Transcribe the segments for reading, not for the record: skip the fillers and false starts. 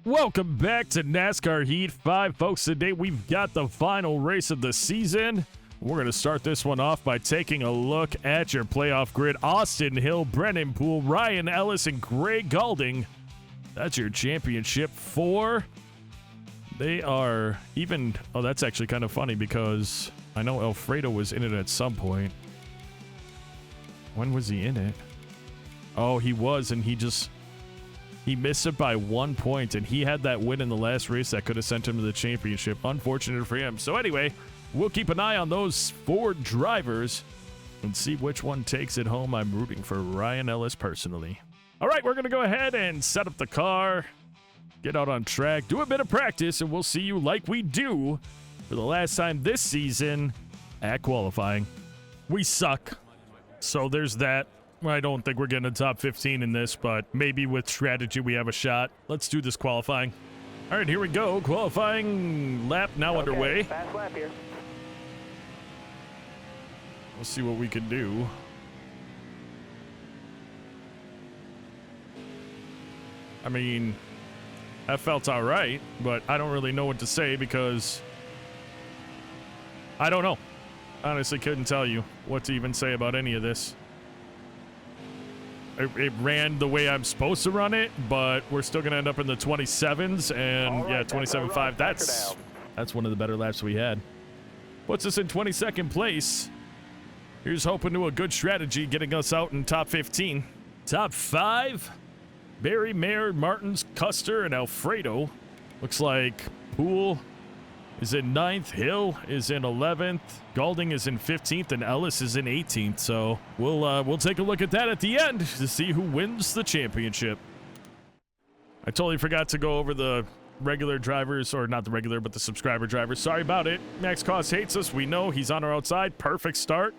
Welcome back to NASCAR Heat 5, folks. Today we've got the final race of the season. We're going to start this one off by taking a look at your playoff grid. Austin Hill, Brennan Poole, Ryan Ellis, and Greg Galding. That's your championship four. They are even... Oh, that's actually kind of funny because I know Alfredo was in it at some point. When was he in it? Oh, he was, and he missed it by 1 point, and he had that win in the last race that could have sent him to the championship. Unfortunate for him. So anyway, we'll keep an eye on those four drivers and see which one takes it home. I'm rooting for Ryan Ellis personally. All right, we're going to go ahead and set up the car, get out on track, do a bit of practice, and we'll see you like we do for the last time this season at qualifying. We suck, so there's that. I don't think we're getting a top 15 in this, but maybe with strategy we have a shot. Let's do this qualifying. All right, here we go. Qualifying lap now underway. Fast lap here. We'll see what we can do. I mean, that felt all right, but I don't really know what to say because I don't know. Honestly, couldn't tell you what to even say about any of this. It ran the way I'm supposed to run it, but we're still going to end up in the 27s, and right, yeah, 27.5. That's one of the better laps we had. Puts us in 22nd place. Here's hoping to a good strategy, getting us out in top 15. Top 5, Barry, Mayer, Martins, Custer, and Alfredo. Looks like Poole is in 9th, Hill is in 11th, Galding is in 15th, and Ellis is in 18th. So we'll take a look at that at the end to see who wins the championship. I totally forgot to go over the regular drivers, or not the regular, but the subscriber drivers. Sorry about it. Max Koss hates us. We know he's on our outside. Perfect start.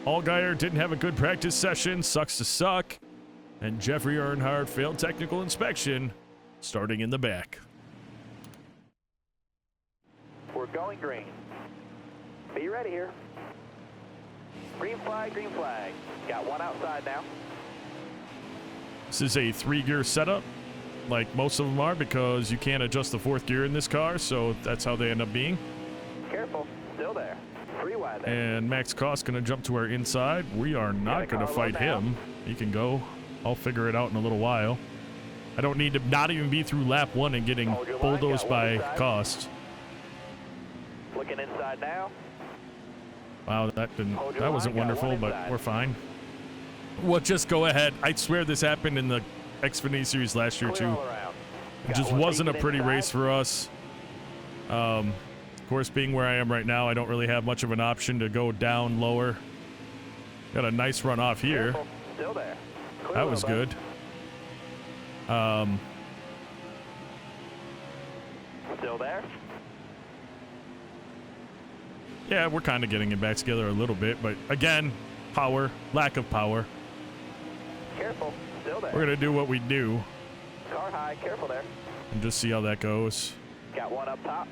Allgaier didn't have a good practice session. Sucks to suck. And Jeffrey Earnhardt failed technical inspection, starting in the back. We're going green. Be ready here. Green flag, green flag. Got one outside now. This is a 3-gear setup, like most of them are, because you can't adjust the 4th gear in this car, so that's how they end up being. Careful, still there. 3 wide there. And Max Koss going to jump to our inside. We are not going to fight him. He can go. I'll figure it out in a little while. I don't need to not even be through lap 1 and getting bulldozed by Koss. Looking inside now. Wow, that wasn't wonderful, but we're fine. We'll just go ahead. I swear this happened in the Xfinity series last year too. It just wasn't a pretty race for us. Of course, being where I am right now, I don't really have much of an option to go down lower. Got a nice run off here. Still there. That was good. Still there. Yeah, we're kind of getting it back together a little bit, but again, power, lack of power. Careful, still there. We're going to do what we do. Car high, careful there. And just see how that goes. Got one up top.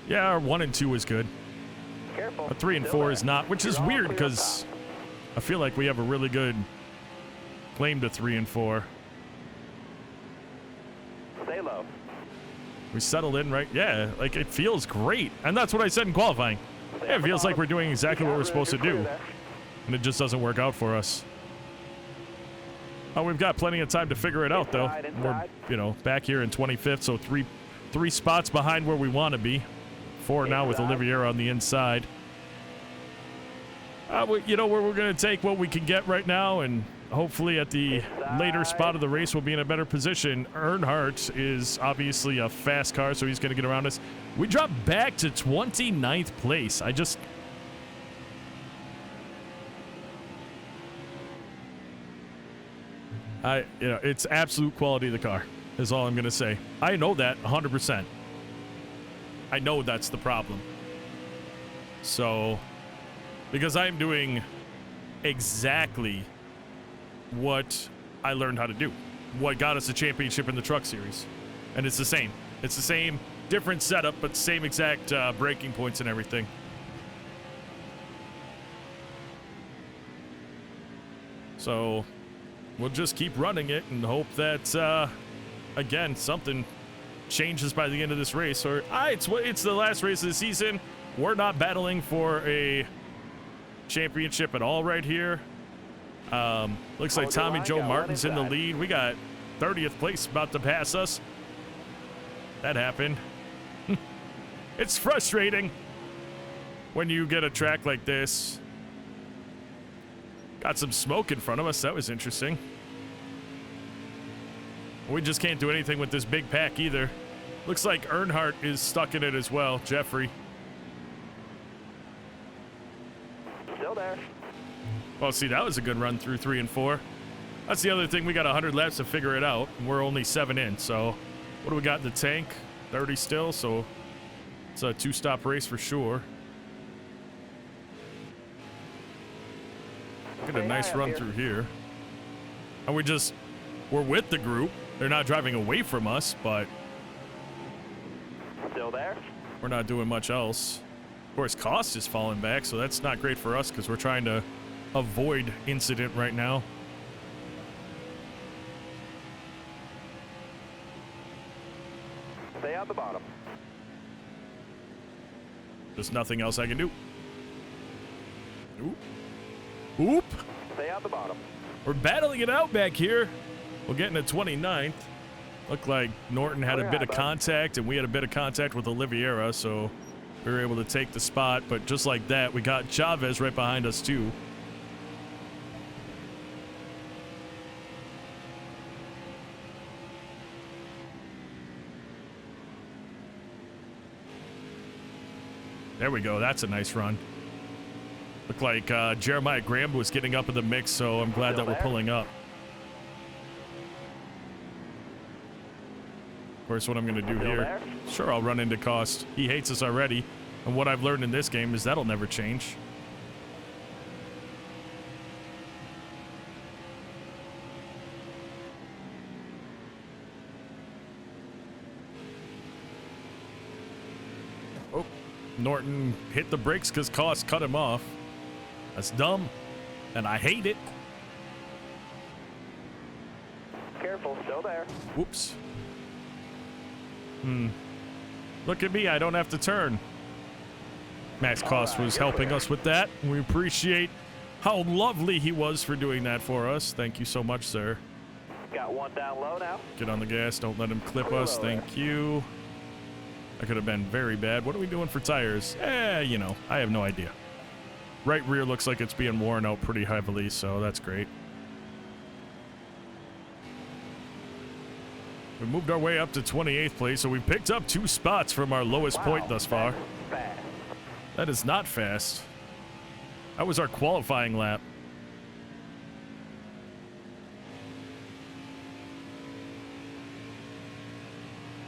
Yeah, our 1 and 2 is good. Careful. A 3 and 4 is not, which is weird because I feel like we have a really good claim to 3 and 4. Stay low. We settled in right. Yeah, like it feels great. And that's what I said in qualifying. Yeah, it feels like we're doing exactly what we're supposed to do. And it just doesn't work out for us. Oh, we've got plenty of time to figure it out, though. We're, back here in 25th, so three spots behind where we want to be. 4 now with Olivier on the inside. Where we're going to take what we can get right now, and hopefully at the later spot of the race we'll be in a better position. Earnhardt is obviously a fast car, so he's going to get around us. We drop back to 29th place. It's absolute quality of the car is all I'm going to say. I know that 100%. I know that's the problem. So, because I'm doing exactly what I learned how to do, what got us a championship in the truck series. And it's the same. It's the same, different setup, but same exact braking points and everything. So we'll just keep running it and hope that, again, something changes by the end of this race. Or it's the last race of the season. We're not battling for a championship at all right here. Looks like Tommy Joe Martin's in the lead. We got 30th place about to pass us. That happened. It's frustrating when you get a track like this. Got some smoke in front of us. That was interesting. We just can't do anything with this big pack either. Looks like Earnhardt is stuck in it as well. Jeffrey. Still there. Well, see, that was a good run through 3 and 4. That's the other thing. We got 100 laps to figure it out, and we're only 7 in. So what do we got in the tank? 30 still, so it's a 2-stop race for sure. Get a nice run through here. And we're with the group. They're not driving away from us, but Still there. we're not doing much else. Of course, cost is falling back, so that's not great for us because we're trying to avoid incident right now. Stay on the bottom. There's nothing else I can do. Oop. Oop. Stay on the bottom. We're battling it out back here. We'll get into 29th. Looked like Norton had a bit of contact, and we had a bit of contact with Oliveira, so we were able to take the spot. But just like that, we got Chavez right behind us, too. There we go. That's a nice run. Looked like Jeremiah Graham was getting up in the mix, so I'm glad that we're pulling up. Of course, what I'm going to do here, sure, I'll run into Cost. He hates us already, and what I've learned in this game is that'll never change. Oh, Norton hit the brakes because Cost cut him off. That's dumb, and I hate it. Careful, still there. Whoops. Look at me, I don't have to turn. Max Cost was helping us with that. We appreciate how lovely he was for doing that for us. Thank you so much, sir. Got one down low now. Get on the gas, don't let him clip us. Thank you. That could have been very bad. What are we doing for tires? You know, I have no idea. Right rear looks like it's being worn out pretty heavily, so that's great. We moved our way up to 28th place, so we picked up 2 spots from our lowest point thus far. Fast. That is not fast. That was our qualifying lap.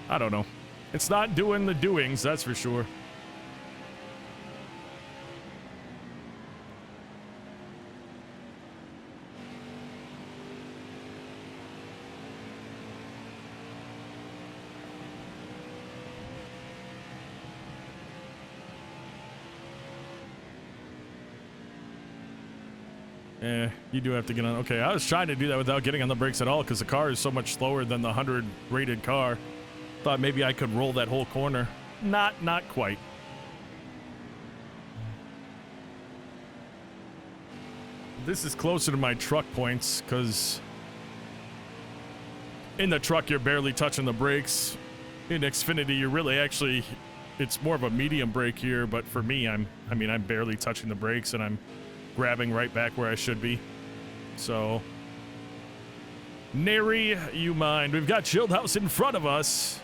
I don't know. It's not doing the doings, that's for sure. You do have to get on. Okay, I was trying to do that without getting on the brakes at all because the car is so much slower than the 100 rated car. Thought maybe I could roll that whole corner. Not quite. This is closer to my truck points because in the truck you're barely touching the brakes. In Xfinity you're really actually, it's more of a medium brake here, but for me I'm barely touching the brakes and I'm grabbing right back where I should be. So, nary you mind. We've got Chilled in front of us.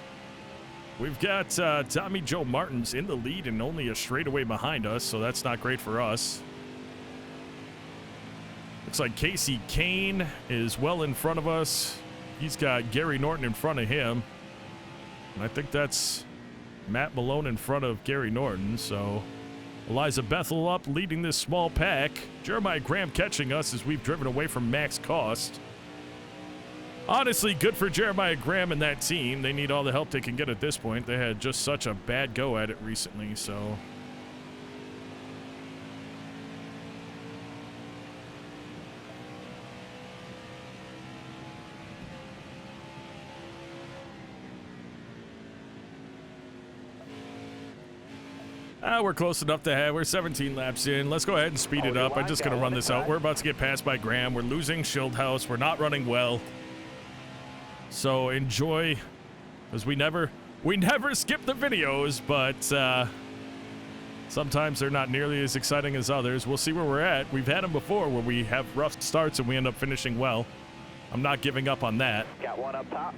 We've got Tommy Joe Martins in the lead and only a straightaway behind us, so that's not great for us. Looks like Casey Kane is well in front of us. He's got Gary Norton in front of him. And I think that's Matt Malone in front of Gary Norton, so Eliza Bethel up, leading this small pack. Jeremiah Graham catching us as we've driven away from Max Cost. Honestly, good for Jeremiah Graham and that team. They need all the help they can get at this point. They had just such a bad go at it recently, so. We're close enough to have. We're 17 laps in. Let's go ahead and speed it up. I'm just going to run this out. We're about to get passed by Graham. We're losing Schildhaus. We're not running well. So enjoy, because we never skip the videos, but sometimes they're not nearly as exciting as others. We'll see where we're at. We've had them before where we have rough starts and we end up finishing well. I'm not giving up on that. Got one up top.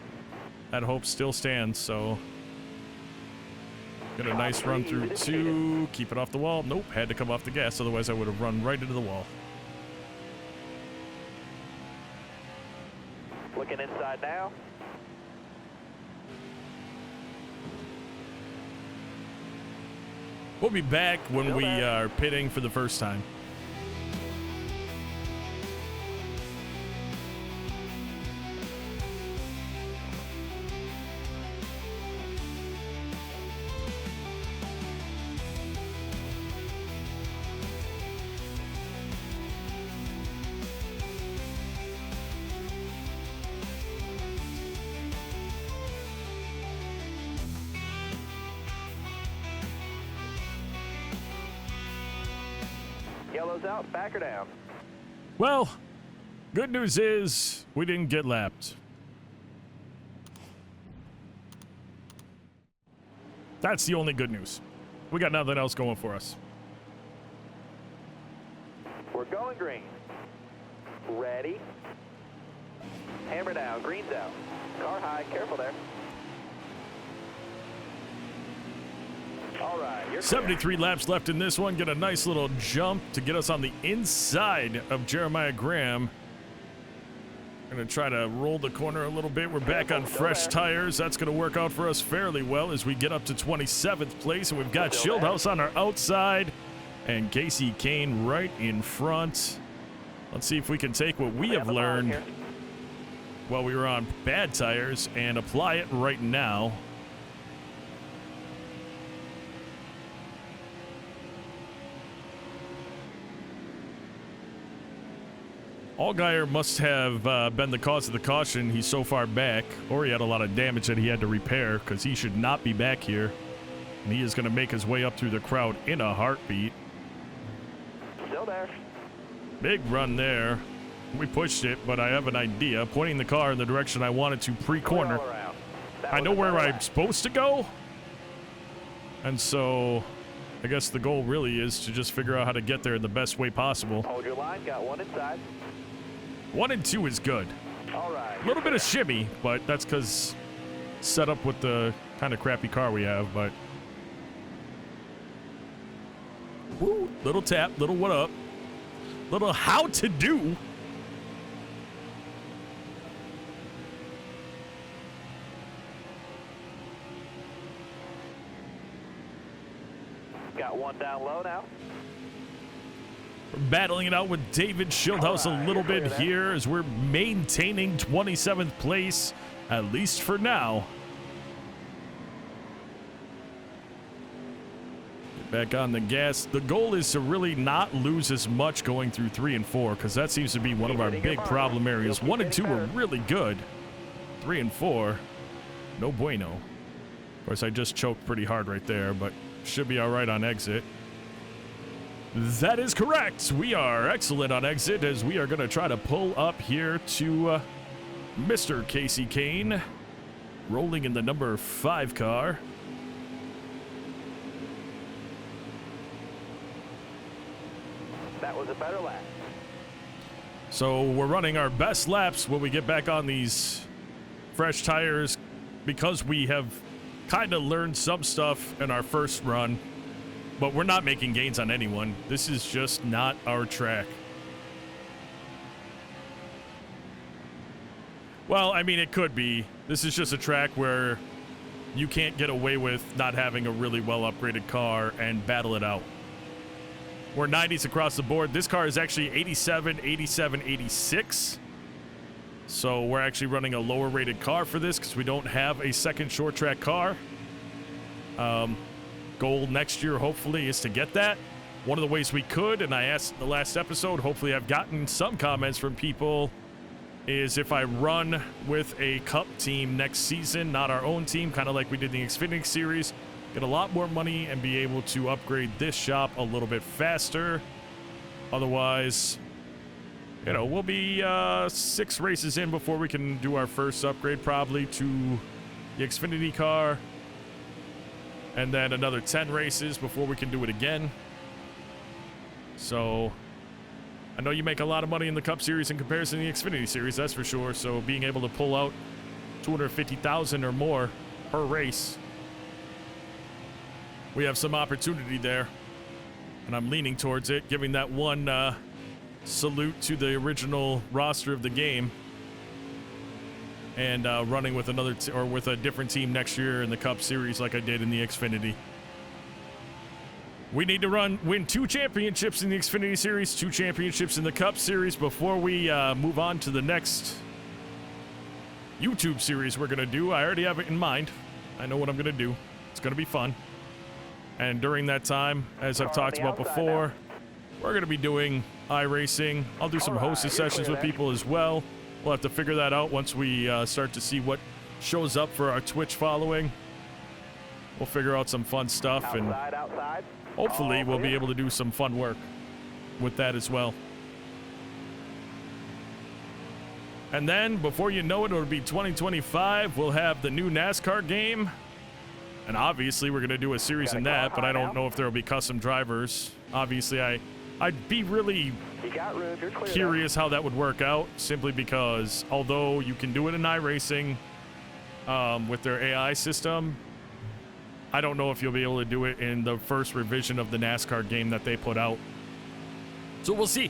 That hope still stands, so get a nice run through 2. Keep it off the wall. Nope, had to come off the gas, otherwise I would have run right into the wall. Looking inside now. We'll be back when we are pitting for the first time. Yellow's out, back or down. Well, good news is we didn't get lapped. That's the only good news. We got nothing else going for us. We're going green. Ready. Hammer down, green's out. Car high, careful there. All right, you're 73 laps left in this one. Get a nice little jump to get us on the inside of Jeremiah Graham. Gonna try to roll the corner a little bit. We're back on fresh tires. That's gonna work out for us fairly well as we get up to 27th place. And we've got Schildhaus on our outside and Casey Kane right in front. Let's see if we can take what we have learned while we were on bad tires and apply it right now. Allgaier must have been the cause of the caution. He's so far back, or he had a lot of damage that he had to repair, because he should not be back here. And he is going to make his way up through the crowd in a heartbeat. Still there. Big run there. We pushed it, but I have an idea. Pointing the car in the direction I wanted to pre-corner. I know where I'm supposed to go. And so I guess the goal really is to just figure out how to get there in the best way possible. Hold your line, got one inside. 1 and 2 is good. All right. A little bit of shimmy, but that's because set up with the kind of crappy car we have, but woo, little tap, little what up, little how to do. Got one down low now. We're battling it out with David Schildhaus a little bit here as we're maintaining 27th place, at least for now. Get back on the gas. The goal is to really not lose as much going through 3 and 4, because that seems to be one of our big problem areas. 1 and 2 were really good. 3 and 4, no bueno. Of course, I just choked pretty hard right there, but should be all right on exit. That is correct. We are excellent on exit as we are going to try to pull up here to Mr. Casey Kane, rolling in the number 5 car. That was a better lap. So we're running our best laps when we get back on these fresh tires because we have kind of learned some stuff in our first run. But we're not making gains on anyone. This is just not our track. Well, I mean, it could be. This is just a track where you can't get away with not having a really well-upgraded car and battle it out. We're 90s across the board. This car is actually 87, 87, 86. So we're actually running a lower-rated car for this because we don't have a second short-track car. Goal next year, hopefully, is to get that. One of the ways we could, and I asked in the last episode, hopefully I've gotten some comments from people, is if I run with a cup team next season, not our own team, kind of like we did in the Xfinity series, get a lot more money and be able to upgrade this shop a little bit faster. Otherwise, you know, we'll be 6 races in before we can do our first upgrade, probably to the Xfinity car. And then another 10 races before we can do it again. So I know you make a lot of money in the Cup Series in comparison to the Xfinity Series, that's for sure. So being able to pull out $250,000 or more per race, we have some opportunity there. And I'm leaning towards it, giving that one salute to the original roster of the game, and running with another or with a different team next year in the Cup Series like I did in the Xfinity. We need to win 2 championships in the Xfinity Series, 2 championships in the Cup Series before we move on to the next YouTube series we're going to do. I already have it in mind. I know what I'm going to do. It's going to be fun. And during that time, as I've talked about before, we're going to be doing iRacing. I'll do some hosted sessions with people as well. We'll have to figure that out once we start to see what shows up for our Twitch following. We'll figure out some fun stuff, and hopefully we'll be able to do some fun work with that as well. And then, before you know it, it'll be 2025. We'll have the new NASCAR game. And obviously, we're going to do a series in that, but I don't know if there will be custom drivers. Obviously, I'd be really curious how that would work out, simply because although you can do it in iRacing with their AI system, I don't know if you'll be able to do it in the first revision of the NASCAR game that they put out. So we'll see.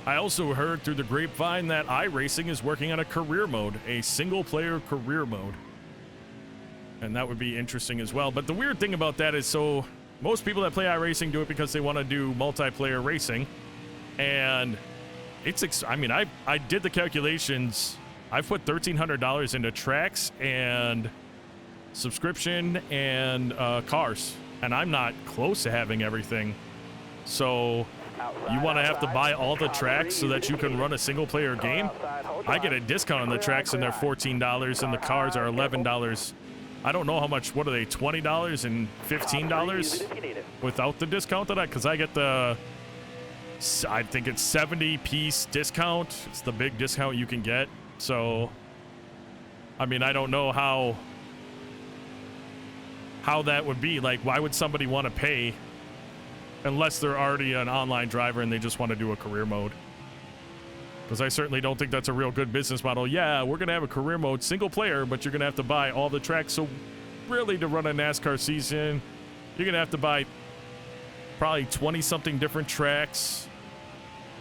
I also heard through the grapevine that iRacing is working on a career mode, a single-player career mode. And that would be interesting as well. But the weird thing about that is, so most people that play iRacing do it because they want to do multiplayer racing. And it's, I mean, I did the calculations. I've put $1,300 into tracks and subscription and cars. And I'm not close to having everything. So you want to have to buy all the tracks so that you can run a single player game? I get a discount on the tracks and they're $14 and the cars are $11. I don't know how much, what are they, $20 and $15 without the discount that because I get the, I think it's 70-piece discount. It's the big discount you can get. So, I mean, I don't know how that would be. Like, why would somebody want to pay unless they're already an online driver and they just want to do a career mode? Because I certainly don't think that's a real good business model. Yeah, we're going to have a career mode single player, but you're going to have to buy all the tracks. So really, to run a NASCAR season, you're going to have to buy probably 20-something different tracks.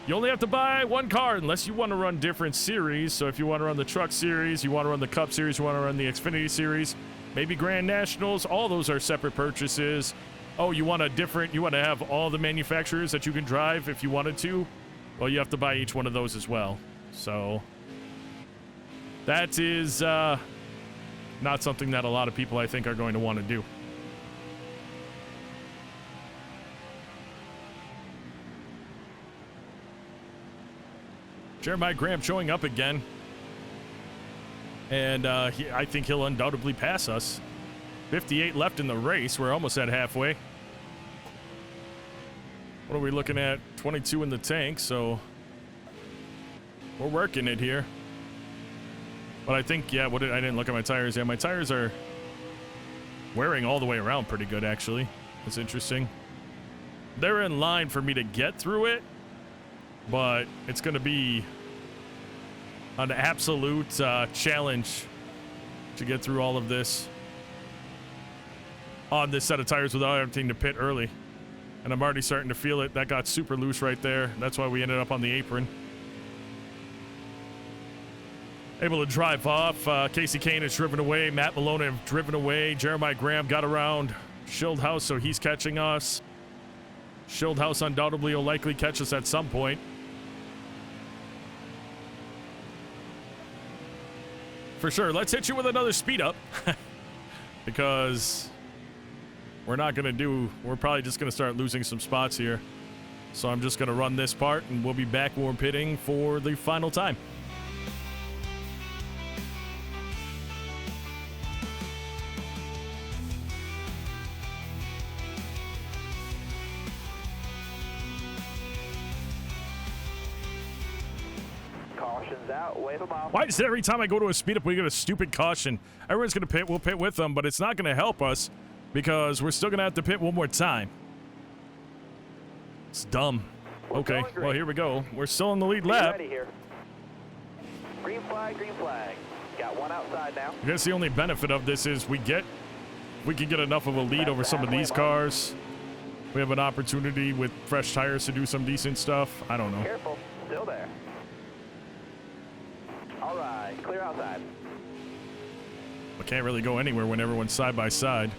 You only have to buy one car unless you want to run different series. So if you want to run the Truck Series, you want to run the Cup Series, you want to run the Xfinity Series, maybe Grand Nationals, all those are separate purchases. Oh, you want to have all the manufacturers that you can drive if you wanted to? Well, you have to buy each one of those as well. So that is not something that a lot of people, I think, are going to want to do. Jeremiah Graham showing up again. And I think he'll undoubtedly pass us. 58 left in the race. We're almost at halfway. What are we looking at? 22 in the tank, so we're working it here. But I think, yeah, I didn't look at my tires. Yeah, my tires are wearing all the way around pretty good, actually. That's interesting. They're in line for me to get through it, but it's going to be an absolute challenge to get through all of this on this set of tires without having to pit early. And I'm already starting to feel it. That got super loose right there. That's why we ended up on the apron. Able to drive off. Casey Kane has driven away. Matt Malone have driven away. Jeremiah Graham got around Schildhouse, so he's catching us. Schildhouse undoubtedly will likely catch us at some point. For sure. Let's hit you with another speed up. Because we're probably just going to start losing some spots here. So I'm just going to run this part, and we'll be back when we're pitting for the final time. Caution's out. Wave them off. Why is it every time I go to a speed up, we get a stupid caution? Everyone's going to pit. We'll pit with them, but it's not going to help us because we're still going to have to pit one more time. It's dumb. Okay, well, here we go. We're still in the lead lap. Ready here. Green flag, green flag. Got one outside now. I guess the only benefit of this is we can get enough of a lead over some of these cars. We have an opportunity with fresh tires to do some decent stuff. I don't know. Careful, still there. All right, clear outside. I can't really go anywhere when everyone's side by side.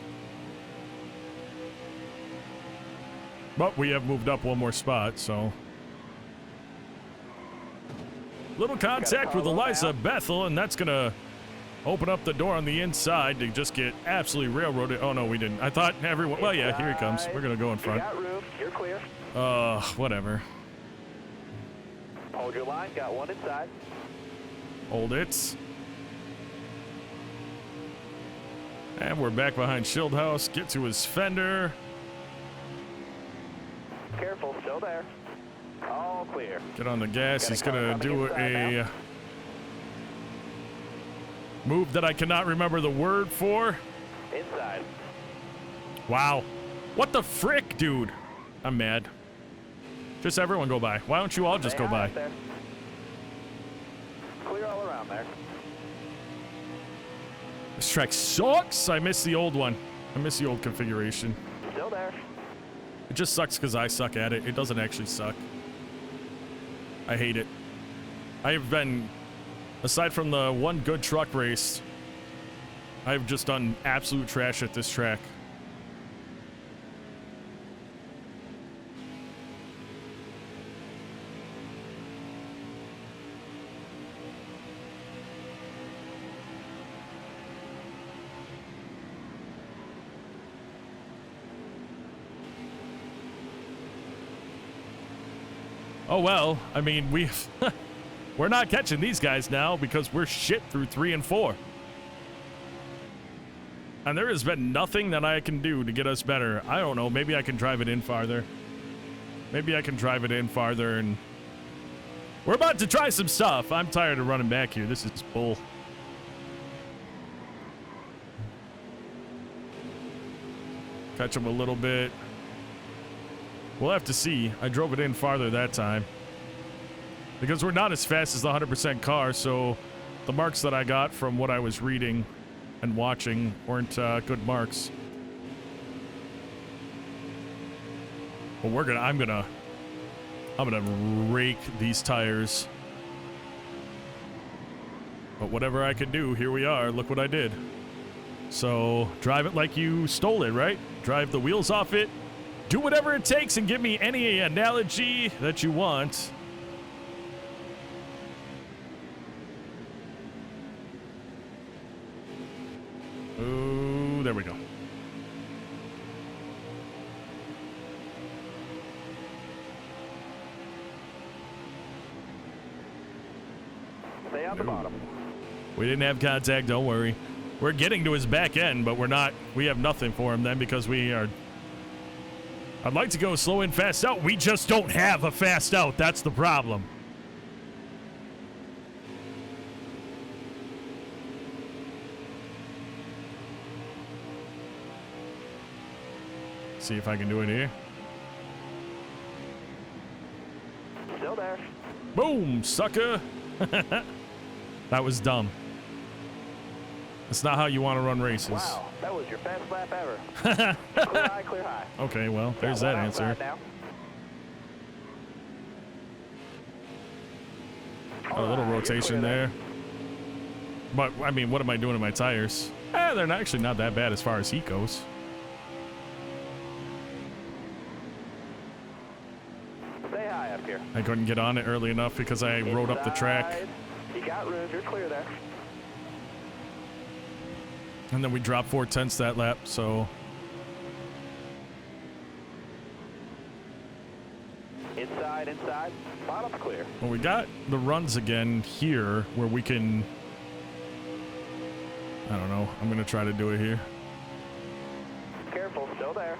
But we have moved up one more spot, so. Little contact with Eliza Bethel, and that's going to open up the door on the inside to just get absolutely railroaded. Oh, no, we didn't. I thought everyone. Well, yeah, here he comes. We're going to go in front. You got room. You're clear. Whatever. Hold your line. Got one inside. Hold it. And we're back behind Schildhouse. Get to his fender. Careful, still there. All clear. Get on the gas. He's going to do a move that I cannot remember the word for. Inside. Wow. What the frick, dude? I'm mad. Just everyone go by. Why don't you all just go by? Clear all around there. This track sucks. I miss the old one. I miss the old configuration. Still there. It just sucks because I suck at it. It doesn't actually suck. I hate it. I've been, aside from the one good truck race, I've just done absolute trash at this track. Oh, well, I mean, we're not catching these guys now because we're shit through 3 and 4. And there has been nothing that I can do to get us better. I don't know. Maybe I can drive it in farther. Maybe I can drive it in farther, and we're about to try some stuff. I'm tired of running back here. This is bull. Catch him a little bit. We'll have to see. I drove it in farther that time. Because we're not as fast as the 100% car, so the marks that I got from what I was reading and watching weren't good marks. But I'm gonna rake these tires. But whatever I could do, here we are. Look what I did. So drive it like you stole it, right? Drive the wheels off it. Do whatever it takes and give me any analogy that you want. Ooh, there we go. Stay out the bottom. We didn't have contact, don't worry. We're getting to his back end, but we have nothing for him then because we are. I'd like to go slow in, fast out. We just don't have a fast out. That's the problem. See if I can do it here. Still there. Boom, sucker. That was dumb. That's not how you want to run races. Wow, that was your fastest lap ever. Clear high, clear high. Okay, well, there's that answer. A little rotation there. But, I mean, what am I doing to my tires? They're actually not that bad as far as heat goes. Stay high up here. I couldn't get on it early enough because I rode up the track. You got room, you're clear there. And then we dropped 4/10 that lap, so. Inside, bottom's clear. Well, we got the runs again here where we can. I don't know. I'm going to try to do it here. Careful, still there.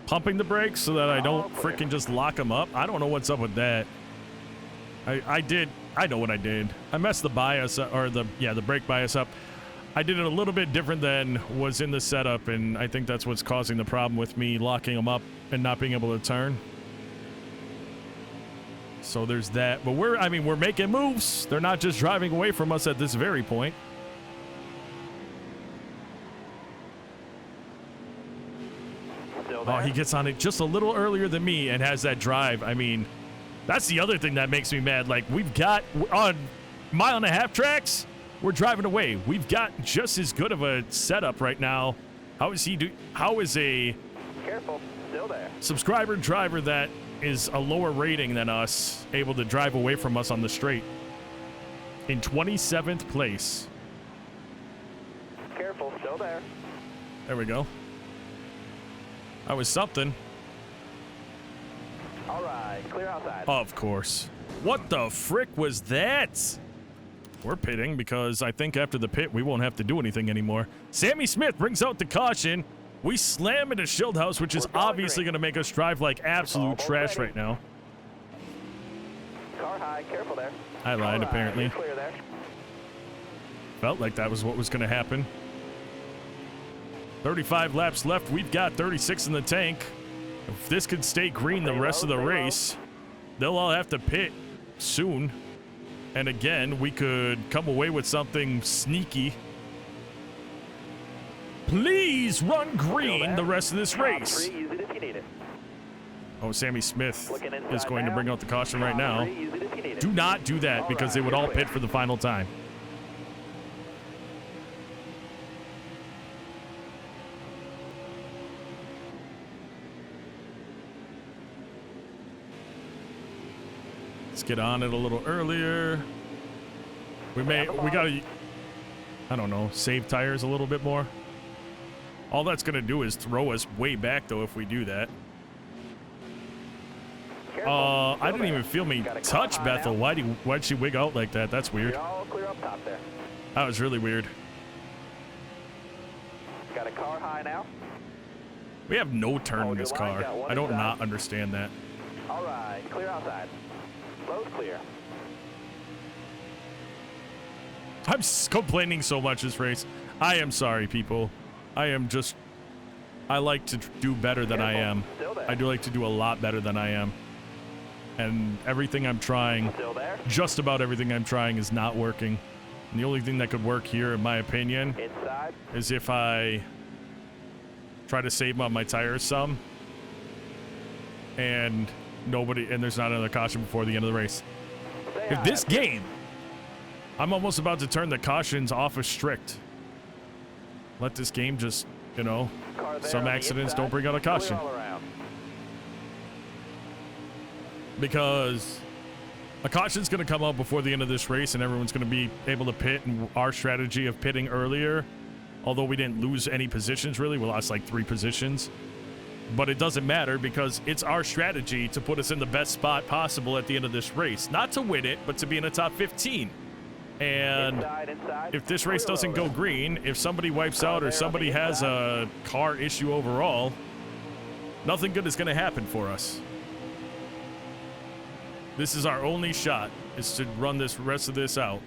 Pumping the brakes so that I don't freaking just lock them up. I don't know what's up with that. I did I know what I did. I messed the bias or the brake bias up. I did it a little bit different than was in the setup, and I think that's what's causing the problem with me locking them up and not being able to turn. So there's that. But we're making moves. They're not just driving away from us at this very point. Oh, he gets on it just a little earlier than me and has that drive. I mean, that's the other thing that makes me mad. Like, we've got on mile-and-a-half tracks, we're driving away. We've got just as good of a setup right now. How is a Careful, still there. subscriber driver that is a lower rating than us able to drive away from us on the straight? In 27th place. Careful, still there. There we go. That was something. All right, clear outside. Of course. What the frick was that? We're pitting because I think after the pit we won't have to do anything anymore. Sammy Smith brings out the caution. We slam into Schildhouse, which is obviously going to make us drive like absolute trash right now. Car high, careful there. I lied, apparently. Clear there. Felt like that was what was going to happen. 35 laps left. We've got 36 in the tank. If this could stay green the rest of the race, they'll all have to pit soon. And again, we could come away with something sneaky. Please run green the rest of this race. Use it if you need it. Oh, Sammy Smith Looking inside is going to now. bring out the caution right now. Use it if you need it. Do not do that because they would all pit for the final time. Let's get on it a little earlier. We gotta, I don't know, save tires a little bit more. All that's gonna do is throw us way back though if we do that. Careful, I didn't even feel me touch Bethel. Why'd she wig out like that? That's weird. You're all clear up top there. That was really weird. Got a car high now. We have no turn in Hold this your line, car. got one I don't inside. not understand that. All right, clear outside. Slow's clear. I'm complaining so much this race. I am sorry, people. I like to do better than I am. Still there. I do like to do a lot better than I am. And everything I'm trying, Still there. just about everything I'm trying is not working. And the only thing that could work here, in my opinion, Inside. is if I try to save on my tires some. And there's not another caution before the end of the race. Stay If high. this game, I'm almost about to turn the cautions off of strict. Let this game just, Car there some on the accidents inside. don't bring out a caution. Clear all around. Because a caution's going to come out before the end of this race and everyone's going to be able to pit. And our strategy of pitting earlier, although we didn't lose any positions really, we lost like 3 positions. But it doesn't matter because it's our strategy to put us in the best spot possible at the end of this race. Not to win it, but to be in the top 15. And Inside. if this race doesn't go green, if somebody wipes out or somebody has a car issue overall, nothing good is going to happen for us. This is our only shot, is to run this rest of this out.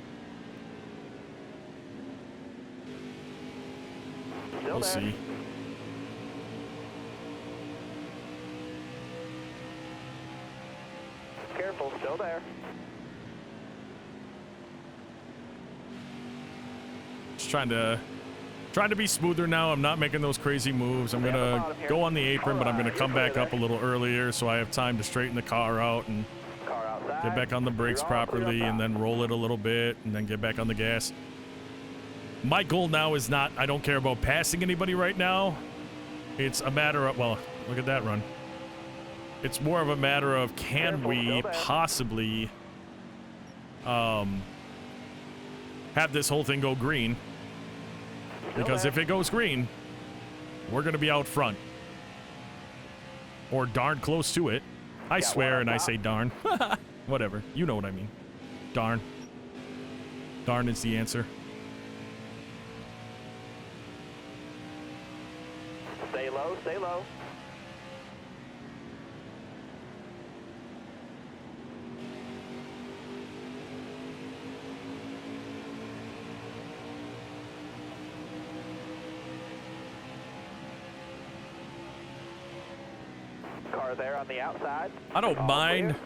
Still We'll there. see. Careful, still there. Just trying to be smoother now. I'm not making those crazy moves. I'm going to go on the apron, but I'm going to come back up a little earlier so I have time to straighten the car out and Car outside. get back on the brakes You're all clear properly up and top. then roll it a little bit and then get back on the gas. My goal now is not, I don't care about passing anybody right now. It's a matter of, well, look at that run. It's more of a matter of can Careful, we still there. possibly have this whole thing go green? Because there. if it goes green, we're going to be out front. Or darn close to it. I Got swear one and on I top. say darn. Whatever. You know what I mean. Darn. Darn is the answer. Stay low, stay low. car there on the outside. I don't All mind clear.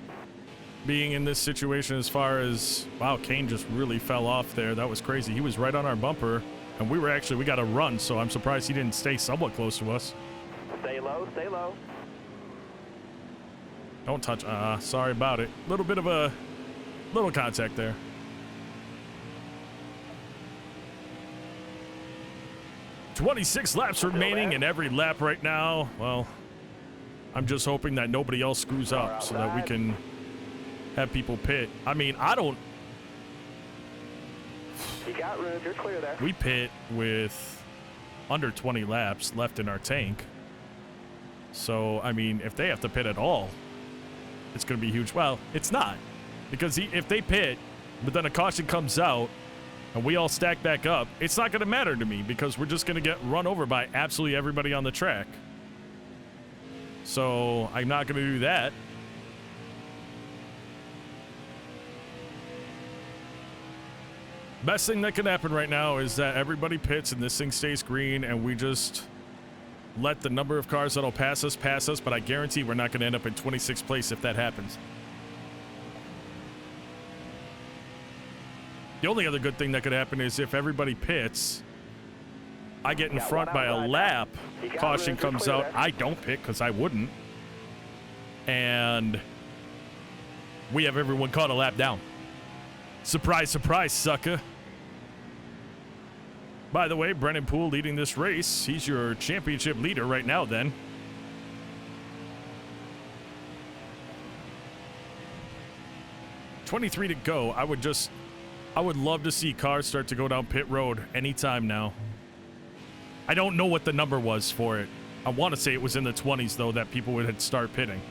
being in this situation as far as, wow, Kane just really fell off there. That was crazy. He was right on our bumper, and we got a run, so I'm surprised he didn't stay somewhat close to us. Stay low, stay low. Don't touch. Sorry about it. Little bit of a little contact there. "26 laps remaining in every lap right now." Well, I'm just hoping that nobody else screws up so that we can have people pit. I mean, I don't. You got room, you're clear there. We pit with under 20 laps left in our tank. So, I mean, if they have to pit at all, it's going to be huge. Well, it's not. Because if they pit, but then a caution comes out, and we all stack back up, it's not going to matter to me because we're just going to get run over by absolutely everybody on the track. So, I'm not going to do that. Best thing that can happen right now is that everybody pits and this thing stays green and we just let the number of cars that'll pass us, but I guarantee we're not going to end up in 26th place if that happens. The only other good thing that could happen is if everybody pits, I get in front by a lap, caution comes out, I don't pit because I wouldn't, and we have everyone caught a lap down. Surprise, surprise, sucker. By the way, Brennan Poole leading this race. He's your championship leader right now then. $23 to go. I would love to see cars start to go down pit road anytime now. I don't know what the number was for it. I want to say it was in the 20s, though, that people would start pitting.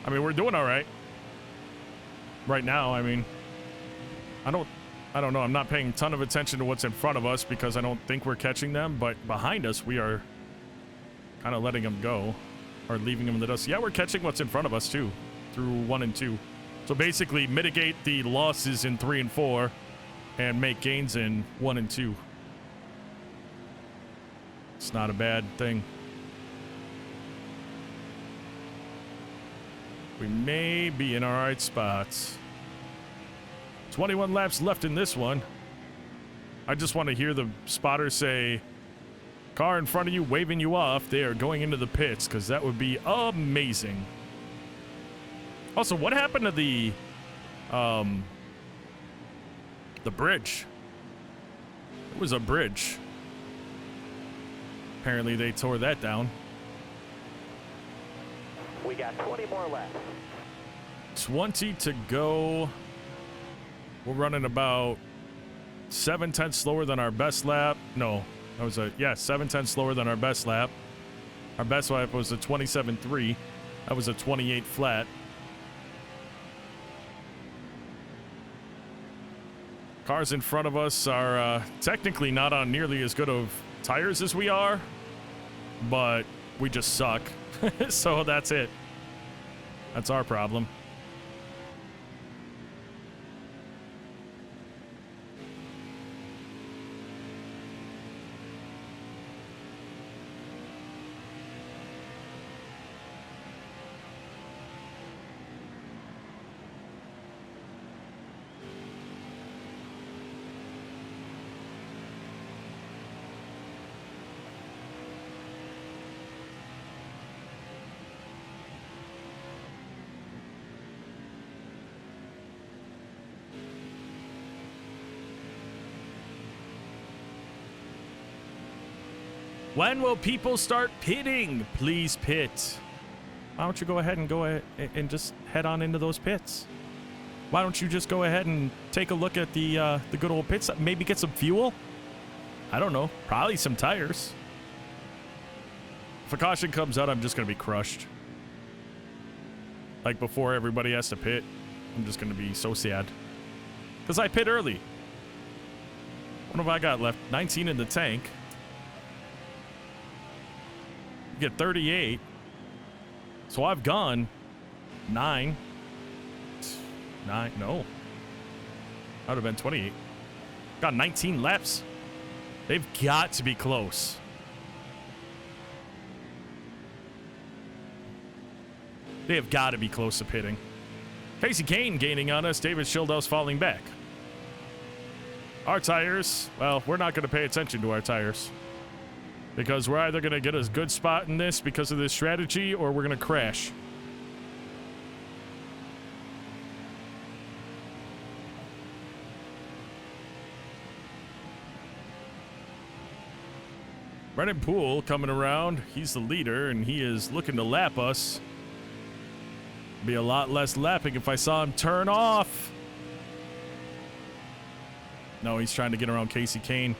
I mean, we're doing all right. Right now, I mean, I don't know. I'm not paying a ton of attention to what's in front of us because I don't think we're catching them. But behind us, we are kind of letting them go or leaving them in the dust. Yeah, we're catching what's in front of us, too, through 1 and 2. So basically, mitigate the losses in 3 and 4 and make gains in 1 and 2. It's not a bad thing. We may be in our right spots. 21 laps left in this one. I just want to hear the spotter say, "Car in front of you waving you off. They are going into the pits," because that would be amazing. Also, what happened to the bridge? It was a bridge. Apparently they tore that down. We got 20 more laps. 20 to go. We're running about 7/10 slower than our best lap. No, that was 7/10 slower than our best lap. Our best lap was a 27.3. That was a 28 flat. Cars in front of us are technically not on nearly as good of tires as we are, but we just suck. So that's it. That's our problem. When will people start pitting? Please pit. Why don't you go ahead and just head on into those pits? Why don't you just go ahead and take a look at the good old pits? Maybe get some fuel? I don't know. Probably some tires. If a caution comes out, I'm just going to be crushed. Like before everybody has to pit, I'm just going to be so sad. Because I pit early. What have I got left? 19 in the tank. Get 38. So I've gone 9. No. That would have been 28. Got 19 laps. They've got to be close. They have got to be close to pitting. Casey Kane gaining on us. David Schildhouse falling back. Our tires, well, we're not going to pay attention to our tires. Because we're either going to get a good spot in this because of this strategy, or we're going to crash. Brennan Poole coming around. He's the leader, and he is looking to lap us. Be a lot less lapping if I saw him turn off. No, he's trying to get around Casey Kane.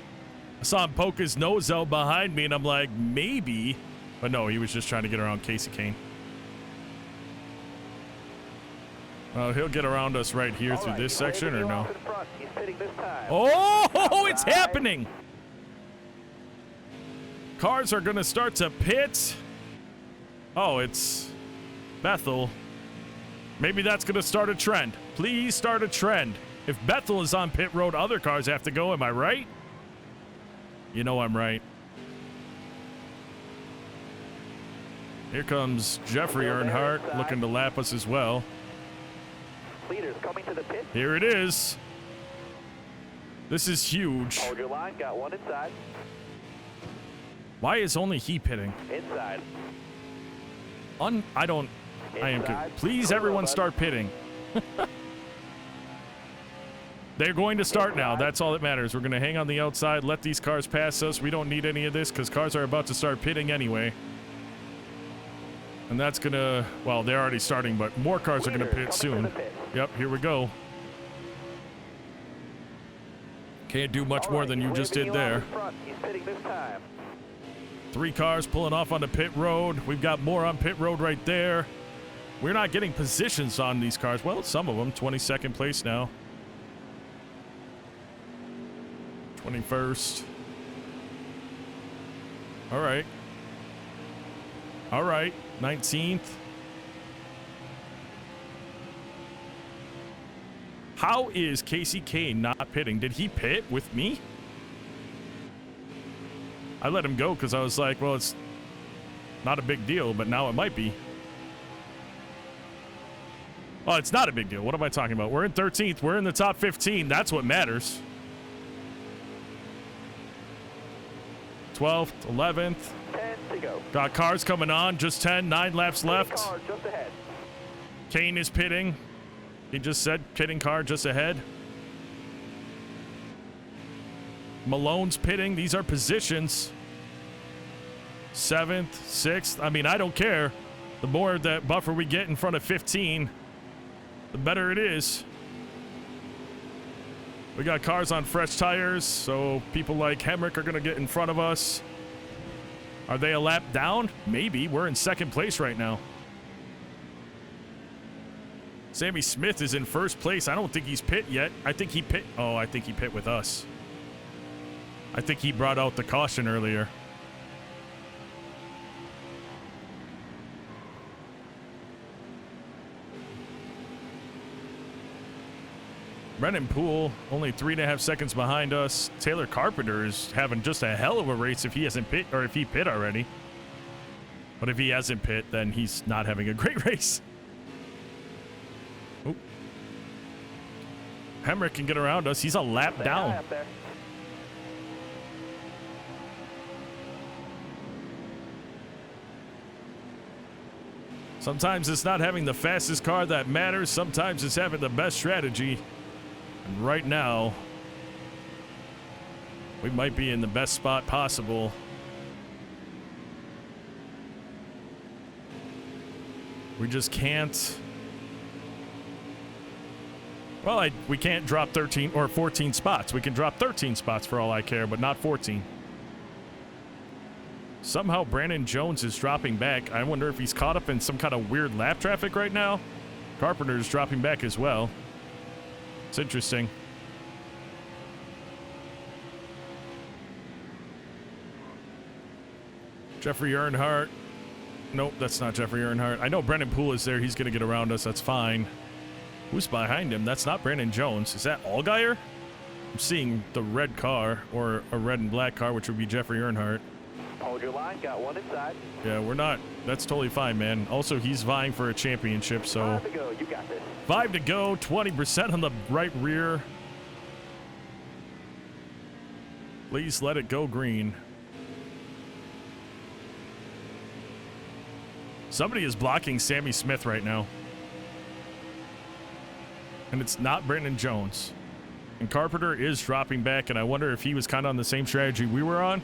I saw him poke his nose out behind me, and I'm like, maybe. But no, he was just trying to get around Casey Kane. Well, he'll get around us right here through this section, or no? Oh, it's happening! Cars are going to start to pit. Oh, it's Bethel. Maybe that's going to start a trend. Please start a trend. If Bethel is on pit road, other cars have to go. Am I right? You know I'm right. Here comes Jeffrey Earnhardt looking to lap us as well. Leaders coming to the pit. Here it is. This is huge. Hold your line. Got one inside. Why is only he pitting? Inside. I don't. I am. Please, everyone, start pitting. They're going to start now. That's all that matters. We're going to hang on the outside, let these cars pass us. We don't need any of this because cars are about to start pitting anyway. And that's going to, well, they're already starting, but more cars are going to pit soon. Yep, here we go. Can't do much more than you just did there. He's pitting this time. 3 cars pulling off on the pit road. We've got more on pit road right there. We're not getting positions on these cars. Well, some of them. 22nd place now. 21st. All right. All right. 19th. How is Casey Kane not pitting? Did he pit with me? I let him go because I was like, well, it's not a big deal, but now it might be. Oh, it's not a big deal. What am I talking about? We're in 13th. We're in the top 15. That's what matters. 12th, 11th. 10 to go. Got cars coming on. Just 10, 9 laps left. Car just ahead. Kane is pitting. He just said pitting car just ahead. Malone's pitting. These are positions. 7th, 6th. I mean, I don't care. The more that buffer we get in front of 15, the better it is. We got cars on fresh tires, so people like Hemrick are going to get in front of us. Are they a lap down? Maybe. We're in 2nd place right now. Sammy Smith is in 1st place. I don't think he's pit yet. I think he pit. Oh, I think he pit with us. I think he brought out the caution earlier. Brennan Poole only 3.5 seconds behind us. Taylor Carpenter is having just a hell of a race if he hasn't pit, or if he pit already. But if he hasn't pit, then he's not having a great race. Oh. Hemrick can get around us. He's a lap down. Sometimes it's not having the fastest car that matters. Sometimes it's having the best strategy. And right now, we might be in the best spot possible. We just can't. Well, we can't drop 13 or 14 spots. We can drop 13 spots for all I care, but not 14. Somehow Brandon Jones is dropping back. I wonder if he's caught up in some kind of weird lap traffic right now. Carpenter's dropping back as well. It's interesting. Jeffrey Earnhardt. Nope, that's not Jeffrey Earnhardt. I know Brendan Poole is there. He's going to get around us. That's fine. Who's behind him? That's not Brandon Jones. Is that Allgaier? I'm seeing the red car, or a red and black car, which would be Jeffrey Earnhardt. Hold your line, got one inside. Yeah, we're not. That's totally fine, man. Also, he's vying for a championship, so. 5 to go, you got this. 5 to go, 20% on the right rear. Please let it go green. Somebody is blocking Sammy Smith right now. And it's not Brandon Jones. And Carpenter is dropping back, and I wonder if he was kind of on the same strategy we were on,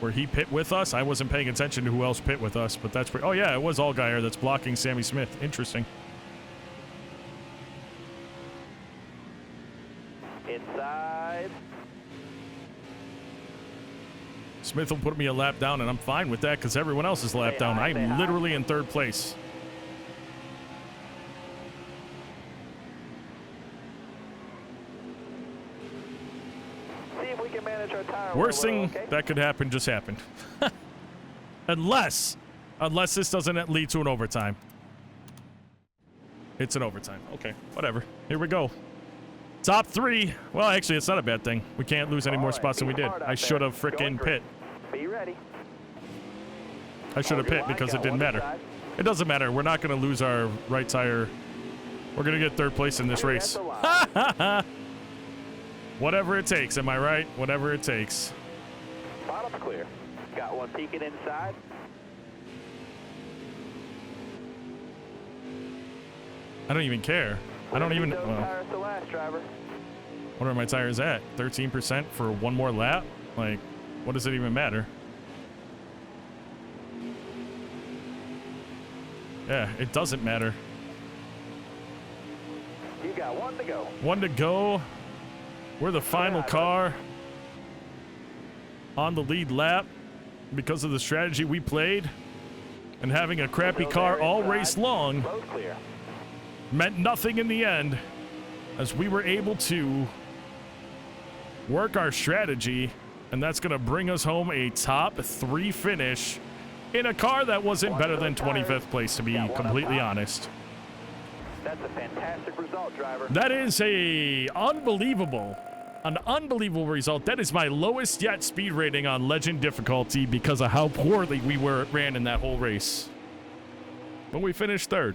where he pit with us. I wasn't paying attention to who else pit with us, but that's pretty. Oh, yeah, it was Allgaier that's blocking Sammy Smith. Interesting. Inside. Smith will put me a lap down, and I'm fine with that because everyone else is lap down. I'm literally in third place. See if we can manage our tire. Worst thing okay? that could happen just happened. Unless this doesn't lead to an overtime. It's an overtime. Okay, whatever. Here we go. Top 3. Well, actually, it's not a bad thing. We can't lose any more spots than we did. I should have frickin' pit. Be ready. I should have pit because it didn't matter. It doesn't matter. We're not going to lose our right tire. We're going to get third place in this race. Whatever it takes, am I right? Whatever it takes. Bottom's clear. Got one peeking inside. I don't even care. I don't even. Those tires to last, driver. What are my tires at? 13% for one more lap? Like, what does it even matter? Yeah, it doesn't matter. You got 1 to go. 1 to go. We're the final car on the lead lap because of the strategy we played, and having a crappy car all race long Both clear. meant nothing in the end, as we were able to work our strategy, and that's going to bring us home a top 3 finish in a car that wasn't better than 25th place, to be completely honest. That's a fantastic result, driver. That is an unbelievable result. That is my lowest yet speed rating on Legend difficulty because of how poorly we ran in that whole race. But we finished 3rd.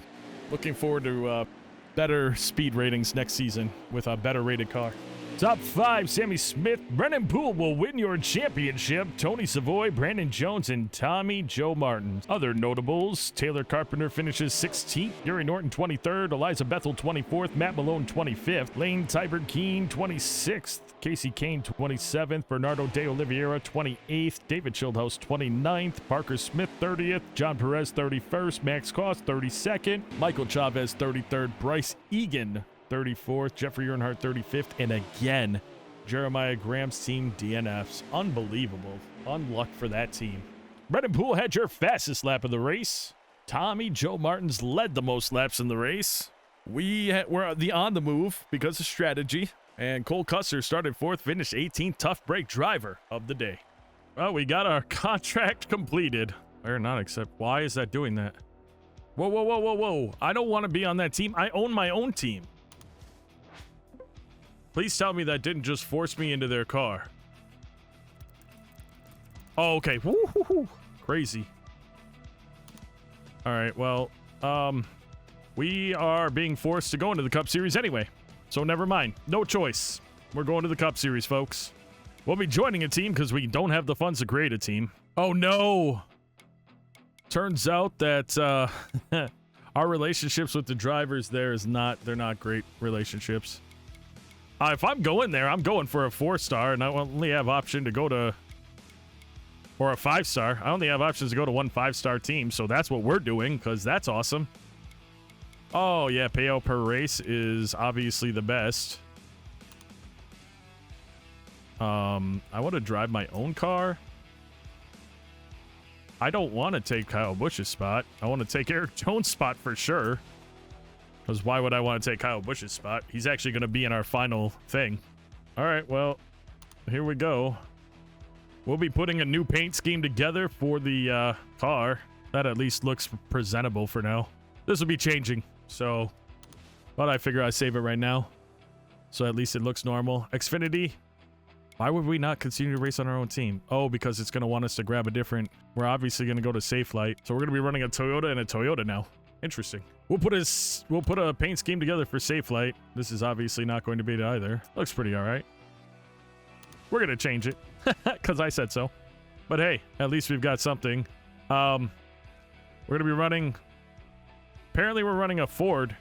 Looking forward to better speed ratings next season with a better rated car. Top 5, Sammy Smith, Brennan Poole will win your championship. Tony Savoy, Brandon Jones, and Tommy Joe Martin. Other notables, Taylor Carpenter finishes 16th, Gary Norton 23rd, Eliza Bethel 24th, Matt Malone 25th, Lane Tybert Keene 26th, Casey Kane 27th, Bernardo De Oliveira 28th, David Schildhouse 29th, Parker Smith 30th, John Perez 31st, Max Cost 32nd, Michael Chavez 33rd, Bryce Egan 34th, Jeffrey Earnhardt 35th, and again, Jeremiah Graham's team DNFs. Unbelievable. Unluck for that team. Brennan Poole had your fastest lap of the race. Tommy Joe Martins led the most laps in the race. We were on the move because of strategy. And Cole Custer started 4th, finished 18th, tough break driver of the day. Well, we got our contract completed. Or not, except why is that doing that? Whoa, whoa, whoa, whoa, whoa. I don't want to be on that team. I own my own team. Please tell me that didn't just force me into their car. Oh, okay. Woo-hoo-hoo. Crazy. All right, well, we are being forced to go into the Cup Series anyway. So never mind. No choice. We're going to the Cup Series, folks. We'll be joining a team because we don't have the funds to create a team. Oh, no. Turns out that our relationships with the drivers there they're not great relationships. If I'm going there, I'm going for a 4-star, and I only have option to go to, or a 5-star. I only have options to go to 1 5-star team, so that's what we're doing, because that's awesome. Oh, yeah, payout per race is obviously the best. I want to drive my own car. I don't want to take Kyle Busch's spot. I want to take Eric Jones' spot for sure. Because why would I want to take Kyle Busch's spot? He's actually going to be in our final thing. All right, well, here we go. We'll be putting a new paint scheme together for the car. That at least looks presentable for now. This will be changing, so But I figure I save it right now, so at least it looks normal. Xfinity, why would we not continue to race on our own team? Oh, because it's going to want us to grab a different... We're obviously going to go to Safe Light, so we're going to be running a Toyota and a Toyota now. Interesting. We'll put a paint scheme together for Safe Light. This is obviously not going to be it either. Looks pretty all right. We're going to change it because I said so. But hey, at least we've got something. We're going to be running... Apparently we're running a Ford,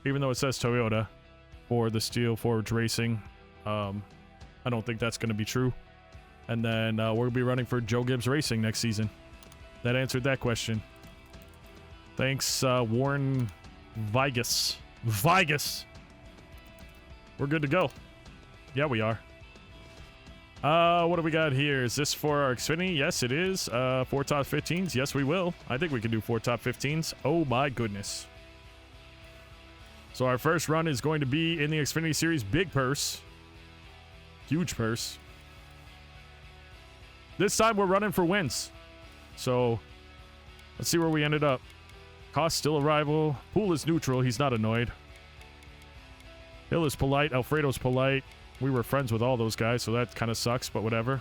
even though it says Toyota, for the Steel Forge Racing. I don't think that's going to be true. And then we're going to be running for Joe Gibbs Racing next season. That answered that question. Thanks, Warren Vigas. Vigas! We're good to go. Yeah, we are. What do we got here? Is this for our Xfinity? Yes, it is. 4 top 15s. Yes, we will. I think we can do 4 top 15s. Oh, my goodness. So our first run is going to be in the Xfinity Series. Big purse. Huge purse. This time we're running for wins. So let's see where we ended up. Cost still a rival. Pool is neutral. He's not annoyed. Hill is polite. Alfredo's polite. We were friends with all those guys, so that kind of sucks, but whatever.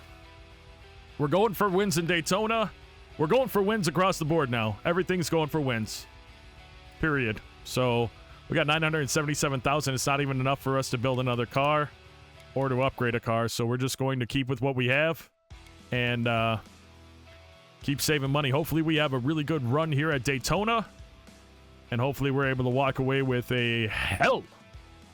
We're going for wins in Daytona. We're going for wins across the board now. Everything's going for wins. Period. So we got 977,000. It's not even enough for us to build another car or to upgrade a car, so we're just going to keep with what we have and keep saving money. Hopefully we have a really good run here at Daytona, and hopefully we're able to walk away with a hell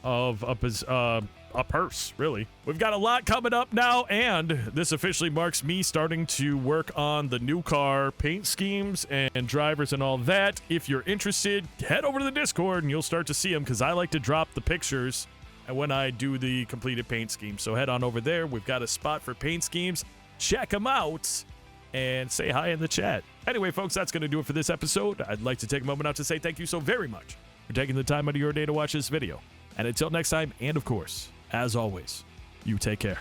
of a purse, really. We've got a lot coming up now, and this officially marks me starting to work on the new car paint schemes and drivers and all that. If you're interested, head over to the Discord and you'll start to see them, because I like to drop the pictures when I do the completed paint scheme. So head on over there. We've got a spot for paint schemes. Check them out and say hi in the chat. Anyway, folks, that's going to do it for this episode. I'd like to take a moment out to say thank you so very much for taking the time out of your day to watch this video. And until next time, and of course, as always, you take care.